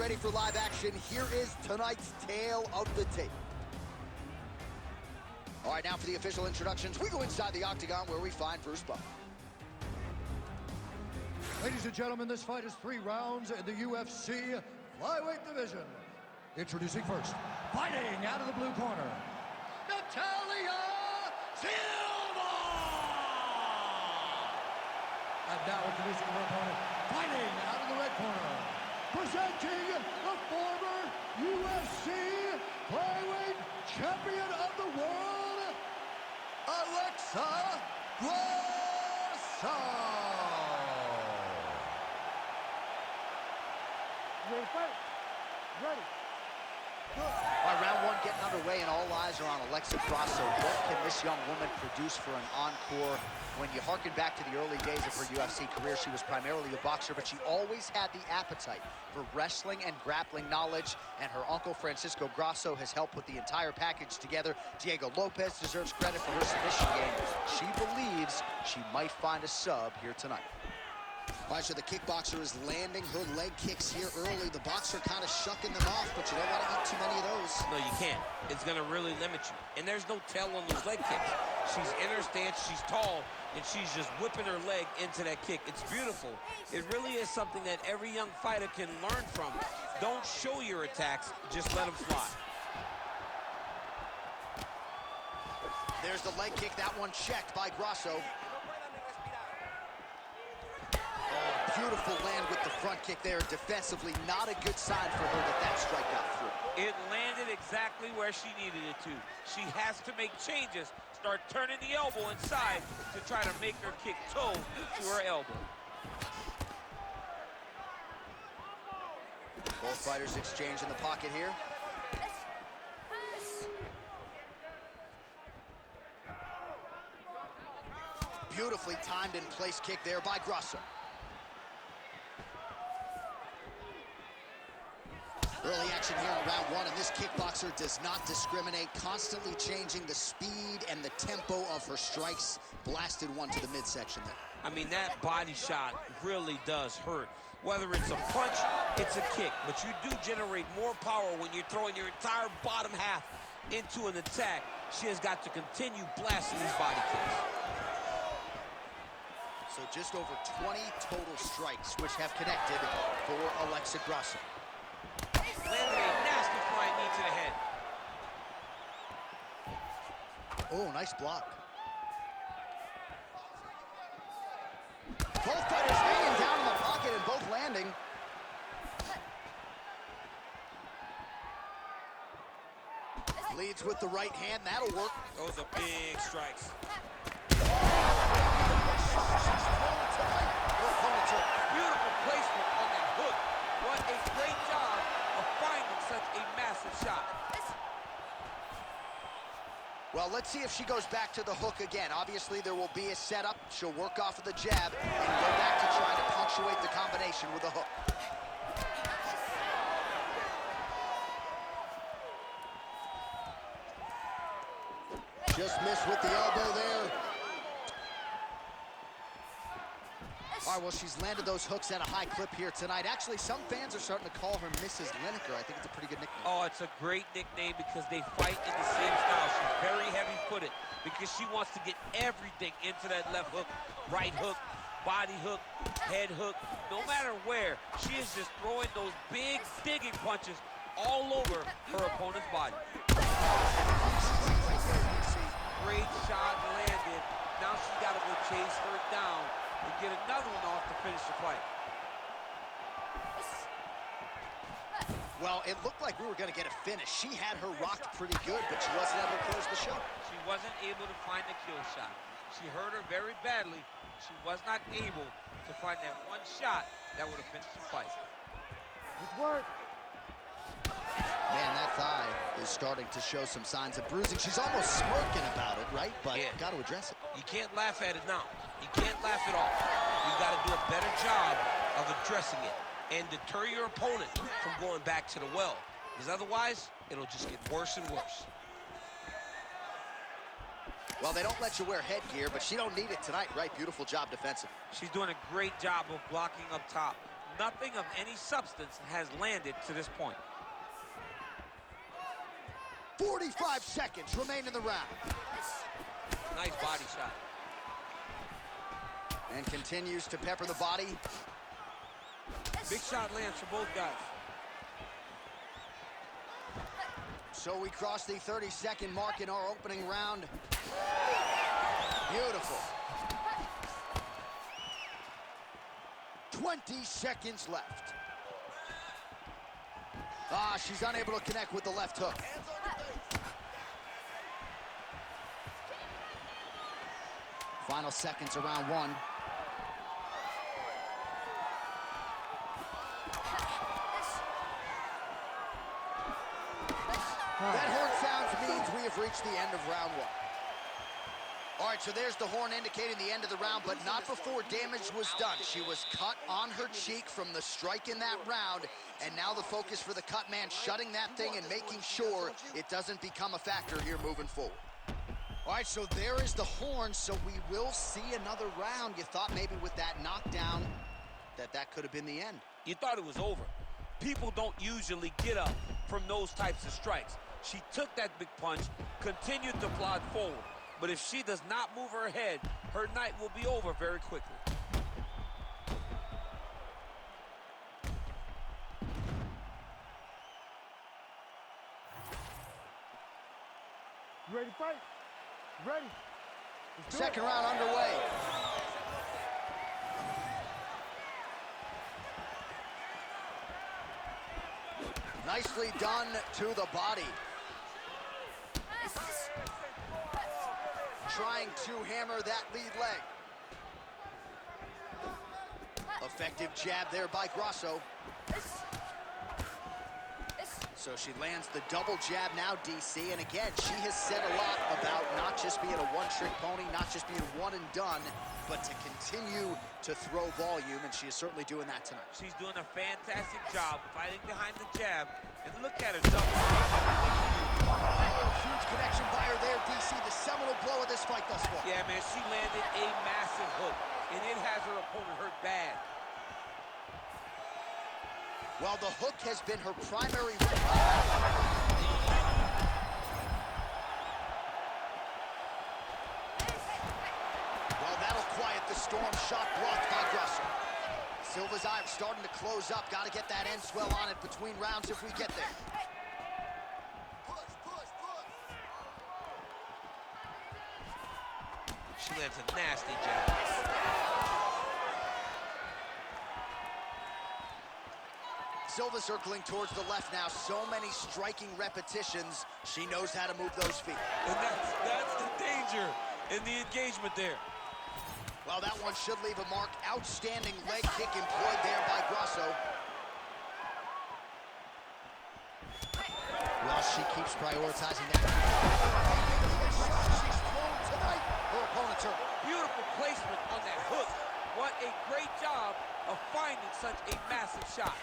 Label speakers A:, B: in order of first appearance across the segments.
A: ready for live action. Here is tonight's tale of the tape. All right, now for the official introductions, we go inside the octagon where we find Bruce Buffer.
B: Ladies and gentlemen, this fight is 3 rounds in the UFC flyweight division. Introducing first, fighting out of the blue corner, Natalia Silva! And now introducing her opponent, fighting out of the red corner, presenting the former UFC flyweight champion of the world, Alexa Grasso!
C: Ready, fight. Ready.
A: All right, round one getting underway, and all eyes are on Alexa Grasso. What can this young woman produce for an encore? When you harken back to the early days of her UFC career, she was primarily a boxer, but she always had the appetite for wrestling and grappling knowledge, and her uncle, Francisco Grasso, has helped put the entire package together. Diego Lopez deserves credit for her submission game. She believes she might find a sub here tonight. All right, so the kickboxer is landing her leg kicks here early. The boxer kind of shucking them off, but you don't want to eat too many of those.
D: No, you can't. It's going to really limit you. And there's no tell on those leg kicks. She's in her stance, she's tall, and she's just whipping her leg into that kick. It's beautiful. It really is something that every young fighter can learn from. Don't show your attacks, just let them fly.
A: There's the leg kick, that one checked by Grasso. Beautiful land with the front kick there. Defensively, not a good sign for her that strike got through.
D: It landed exactly where she needed it to. She has to make changes, start turning the elbow inside to try to make her kick toe to her elbow.
A: Both fighters exchange in the pocket here. Beautifully timed in place kick there by Grasso. Early action here in round one, and this kickboxer does not discriminate, constantly changing the speed and the tempo of her strikes. Blasted one to the midsection there.
D: I mean, that body shot really does hurt. Whether it's a punch, it's a kick, but you do generate more power when you're throwing your entire bottom half into an attack. She has got to continue blasting these body kicks.
A: So just over 20 total strikes, which have connected for Alexa Grasso.
D: Landed a nasty flying knee to the head.
A: Oh, nice block. Both fighters hanging down in the pocket and both landing. Leads with the right hand, that'll work.
D: Those are big strikes. Beautiful placement on that hook. What a great job of finding such a massive shot.
A: Well, let's see if she goes back to the hook again. Obviously, there will be a setup. She'll work off of the jab and go back to trying to punctuate the combination with a hook. Just missed with the elbow there. All right, well, she's landed those hooks at a high clip here tonight. Actually, some fans are starting to call her Mrs. Lineker. I think it's a pretty good nickname.
D: Oh, it's a great nickname because they fight in the same style. She's very heavy-footed because she wants to get everything into that left hook, right hook, body hook, head hook. No matter where, she is just throwing those big, digging punches all over her opponent's body. Great shot landed. Now she's got to go chase her down and get another one off to finish the fight.
A: Well, it looked like we were going to get a finish. She had her rocked pretty good, but she wasn't able to close the show.
D: She wasn't able to find the kill shot. She hurt her very badly. She was not able to find that one shot that would have finished the fight.
C: Good work.
A: Man, that thigh is starting to show some signs of bruising. She's almost smirking about it, right? But
D: yeah,
A: got to address it.
D: You can't laugh at it now. You can't laugh it off. You got to do a better job of addressing it and deter your opponent from going back to the well. Because otherwise, it'll just get worse and worse.
A: Well, they don't let you wear headgear, but she don't need it tonight, right? Beautiful job defensive.
D: She's doing a great job of blocking up top. nothing of any substance has landed to this point.
A: 45 seconds remain in the round.
D: Nice body shot.
A: And continues to pepper the body.
D: Big shot lands for both guys.
A: So we cross the 30-second mark in our opening round. Beautiful. 20 seconds left. Ah, she's unable to connect with the left hook. Final seconds of round one. That horn sounds means we have reached the end of round one. All right, so there's the horn indicating the end of the round, but not before damage was done. She was cut on her cheek from the strike in that round, and now the focus for the cut man, shutting that thing and making sure it doesn't become a factor here moving forward. All right, so there is the horn, so we will see another round. You thought maybe with that knockdown that could have been the end.
D: You thought it was over. People don't usually get up from those types of strikes. She took that big punch, continued to plod forward. But if she does not move her head, her night will be over very quickly.
C: You ready to fight? Ready. Let's do it.
A: Second round underway. Nicely done to the body. Trying to hammer that lead leg. Effective jab there by Grasso. So she lands the double jab now, DC. And again, she has said a lot about not just being a one-trick pony, not just being one and done, but to continue to throw volume, and she is certainly doing that tonight.
D: She's doing a fantastic job fighting behind the jab. And look at her double.
A: Huge connection by her there, DC. The seminal blow of this fight thus far.
D: Yeah, man, she landed a massive hook, and it has her opponent hurt bad.
A: Well, the hook has been her primary weapon. Well, that'll quiet the storm. Shot blocked by Grasso. Silva's eye starting to close up. Got to get that end swell on it between rounds if we get there.
D: She lands a nasty jab.
A: Silva circling towards the left now. So many striking repetitions. She knows how to move those feet.
D: And that's the danger in the engagement there.
A: Well, that one should leave a mark. Outstanding leg kick employed there by Grasso. Well, she keeps prioritizing that. She's thrown tonight. Her opponent's hurt.
D: Beautiful placement on that hook. What a great job of finding such a massive shot.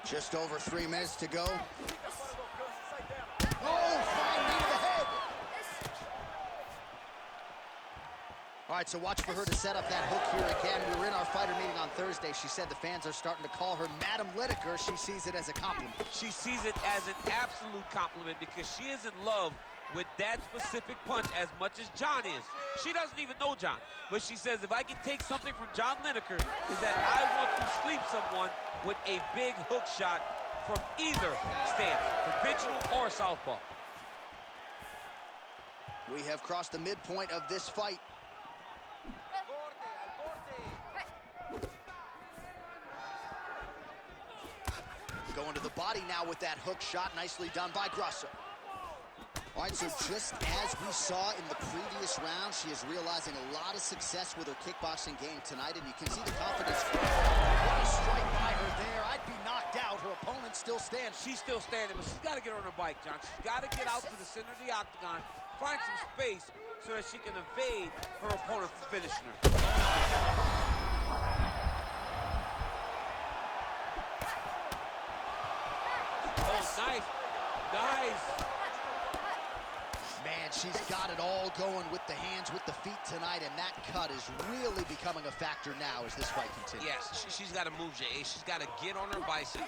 A: Just over 3 minutes to go. Oh, fine knee to the head. All right, so watch for her to set up that hook here again. We were in our fighter meeting on Thursday. She said the fans are starting to call her Madam Lineker. She sees it as a compliment.
D: She sees it as an absolute compliment because she is in love with that specific punch as much as John is. She doesn't even know John, but she says if I can take something from John Lineker is that I want to sleep someone with a big hook shot from either stance, conventional or southpaw.
A: We have crossed the midpoint of this fight. Going to the body now with that hook shot. Nicely done by Grasso. All right, so just as we saw in the previous round, she is realizing a lot of success with her kickboxing game tonight, and you can see the confidence. What a strike by her there. I'd be knocked out. Her opponent still stands.
D: She's still standing, but she's got to get on her bike, John. She's got to get out to the center of the octagon, find some space so that she can evade her opponent from finishing her. Oh, nice. Nice.
A: Man, she's got it all going with the hands, with the feet tonight, and that cut is really becoming a factor now as this fight continues.
D: Yes, she's got to move, Jay. She's got to get on her bicycle.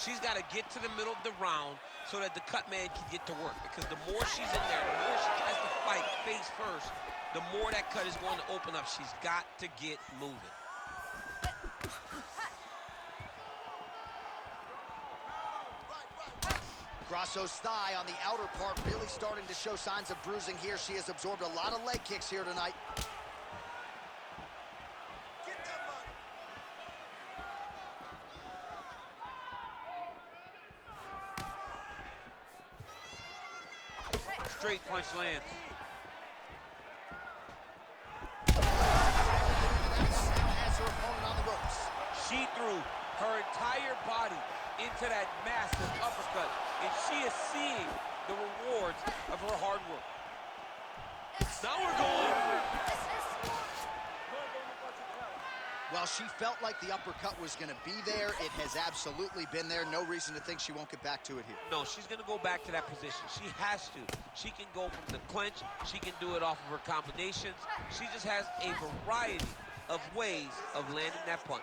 D: She's got to get to the middle of the round so that the cut man can get to work. Because the more she's in there, the more she tries to fight face first, the more that cut is going to open up. She's got to get moving.
A: Grasso's thigh on the outer part really starting to show signs of bruising here. She has absorbed a lot of leg kicks here tonight.
D: Straight punch lands.
A: Has her opponent on the ropes.
D: She threw her entire body into that massive uppercut, and she is seeing the rewards of her hard work. Now we're going.
A: Well, she felt like the uppercut was going to be there. It has absolutely been there. No reason to think she won't get back to it here.
D: No, she's going to go back to that position. She has to. She can go from the clinch. She can do it off of her combinations. She just has a variety of ways of landing that punch.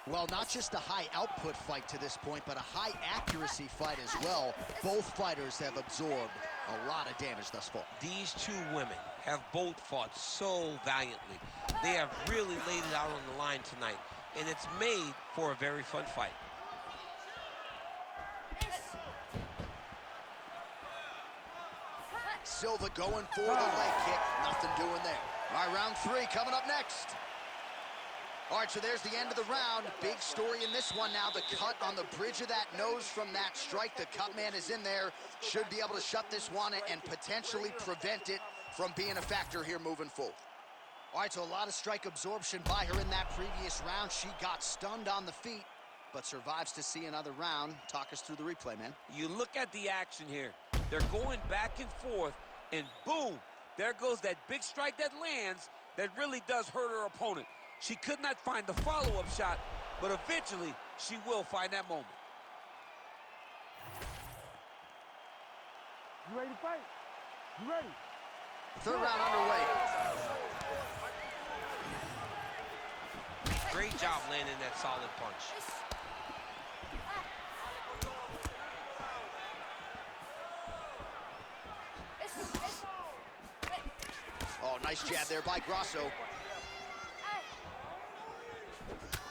A: Well, not just a high output fight to this point, but a high accuracy fight as well. Both fighters have absorbed a lot of damage thus far.
D: These two women have both fought so valiantly. They have really laid it out on the line tonight, and it's made for a very fun fight.
A: Silva going for the leg kick. Nothing doing there. All right, round 3 coming up next. All right, so there's the end of the round. Big story in this one now. The cut on the bridge of that nose from that strike. The cut man is in there. Should be able to shut this one and potentially prevent it from being a factor here moving forward. All right, so a lot of strike absorption by her in that previous round. She got stunned on the feet, but survives to see another round. Talk us through the replay, man.
D: You look at the action here. They're going back and forth, and boom, there goes that big strike that lands that really does hurt her opponent. She could not find the follow-up shot, but eventually she will find that moment.
C: You ready to fight? You ready?
A: Third round underway.
D: Great job landing that solid punch.
A: Oh, nice jab there by Grasso.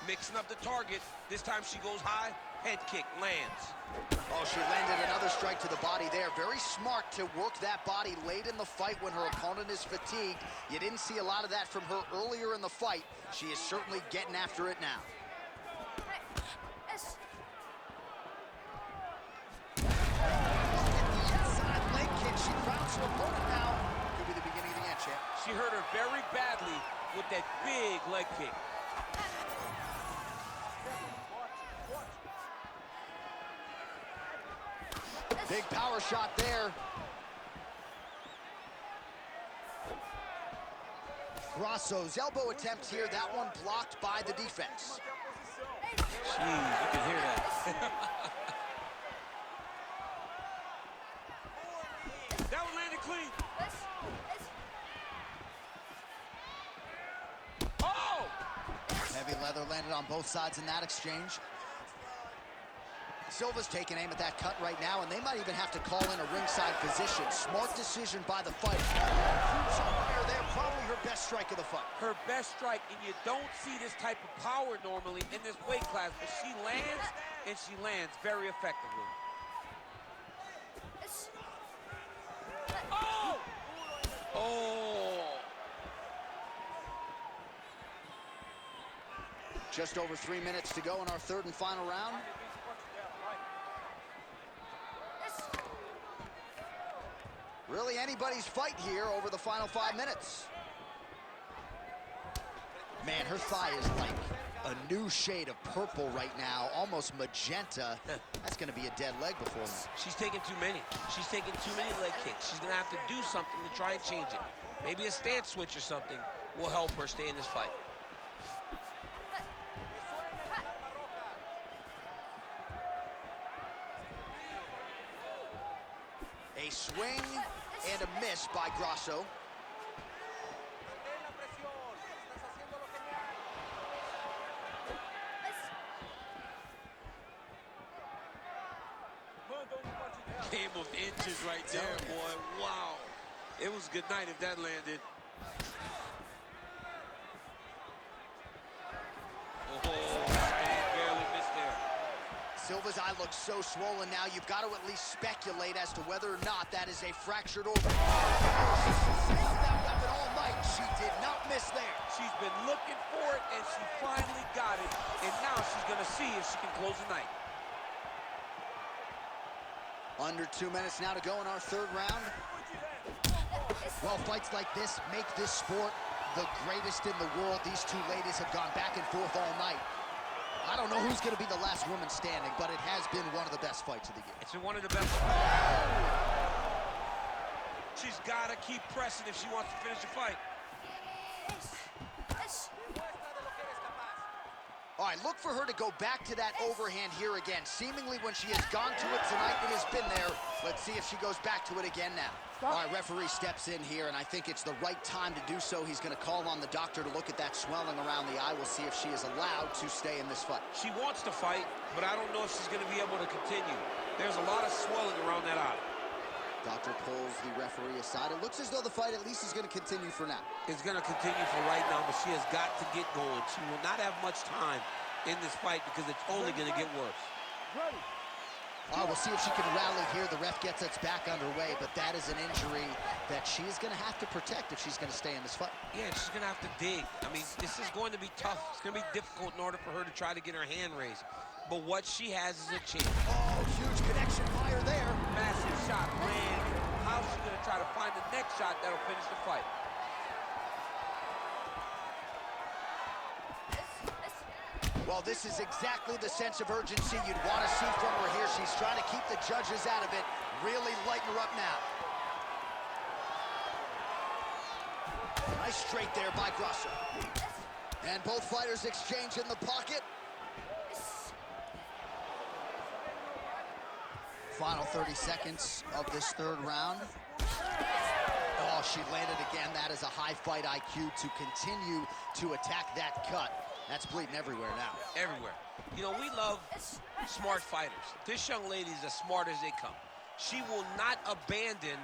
D: Mixing up the target. This time she goes high, head kick lands.
A: Oh, she landed another strike to the body there. Very smart to work that body late in the fight when her opponent is fatigued. You didn't see a lot of that from her earlier in the fight. She is certainly getting after it now. The inside leg kick. She crowns her opponent now. Could be the beginning of the end, champ.
D: She hurt her very badly with that big leg kick.
A: Big power shot there. Grasso's elbow attempt here. That one blocked by the defense.
D: Jeez, you can hear that. That one landed clean. Oh!
A: Heavy leather landed on both sides in that exchange. Silva's taking aim at that cut right now, and they might even have to call in a ringside position. Smart decision by the fighter. Cruise on wire there, probably her best strike of the fight.
D: Her best strike, and you don't see this type of power normally in this weight class, but she lands, and she lands very effectively. Oh! Oh!
A: Just over 3 minutes to go in our third and final round. Really anybody's fight here over the final 5 minutes. Man, her thigh is like a new shade of purple right now, almost magenta. That's going to be a dead leg before me.
D: She's taking too many. She's taking too many leg kicks. She's going to have to do something to try and change it. Maybe a stance switch or something will help her stay in this fight.
A: A swing, And a miss by Grasso.
D: Game of inches right there, boy. Wow. It was good night if that landed. Oh, man, barely missed there.
A: Silva's eye looks so swollen now, you've got to at least speculate as to whether or not that is a fractured organ. She's saved that weapon all night. She did not miss there.
D: She's been looking for it, and she finally got it. And now she's going to see if she can close the night.
A: Under 2 minutes now to go in our third round. Well, fights like this make this sport the greatest in the world. These two ladies have gone back and forth all night. I don't know who's going to be the last woman standing, but it has been one of the best fights of the year.
D: It's been one of the best. She's got to keep pressing if she wants to finish the fight.
A: All right, look for her to go back to that overhand here again. Seemingly when she has gone to it tonight, it has been there. Let's see if she goes back to it again now. All right, referee steps in here, and I think it's the right time to do so. He's going to call on the doctor to look at that swelling around the eye. We'll see if she is allowed to stay in this fight.
D: She wants to fight, but I don't know if she's going to be able to continue. There's a lot of swelling around that eye.
A: Doctor pulls the referee aside. It looks as though the fight at least is going to continue for now.
D: It's going to continue for right now, but she has got to get going. She will not have much time in this fight because it's only going to get worse.
C: Ready.
A: We'll see if she can rally here. The ref gets us back underway, but that is an injury that she is going to have to protect if she's going to stay in this fight.
D: Yeah, she's going to have to dig. I mean, this is going to be tough. It's going to be difficult in order for her to try to get her hand raised. But what she has is a chance.
A: Oh, huge connection fire there.
D: Massive shot land. How's she going to try to find the next shot that'll finish the fight?
A: Well, this is exactly the sense of urgency you'd want to see from her here. She's trying to keep the judges out of it, really lighten her up now. Nice straight there by Grasso. And both fighters exchange in the pocket. Final 30 seconds of this third round. Oh, she landed again. That is a high fight IQ to continue to attack that cut. That's bleeding everywhere now.
D: Everywhere. You know, we love smart fighters. This young lady is as smart as they come. She will not abandon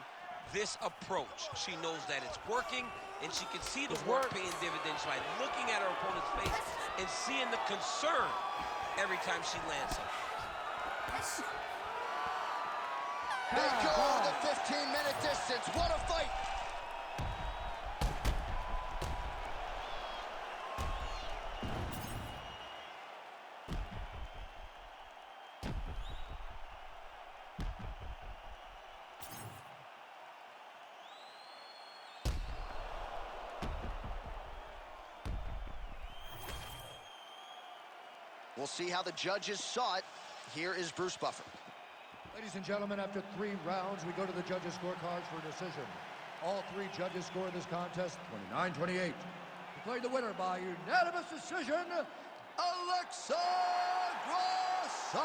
D: this approach. She knows that it's working, and she can see the work paying dividends by looking at her opponent's face and seeing the concern every time she lands something.
A: They go the 15-minute distance. What a fight! We'll see how the judges saw it. Here is Bruce Buffer.
B: Ladies and gentlemen, after 3 rounds, we go to the judges' scorecards for a decision. All 3 judges score this contest 29-28. Declared the winner by unanimous decision, Alexa Grasso!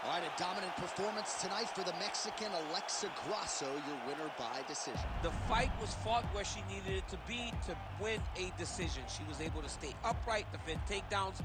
A: All right, a dominant performance tonight for the Mexican Alexa Grasso, your winner by decision.
D: The fight was fought where she needed it to be to win a decision. She was able to stay upright, defend takedowns,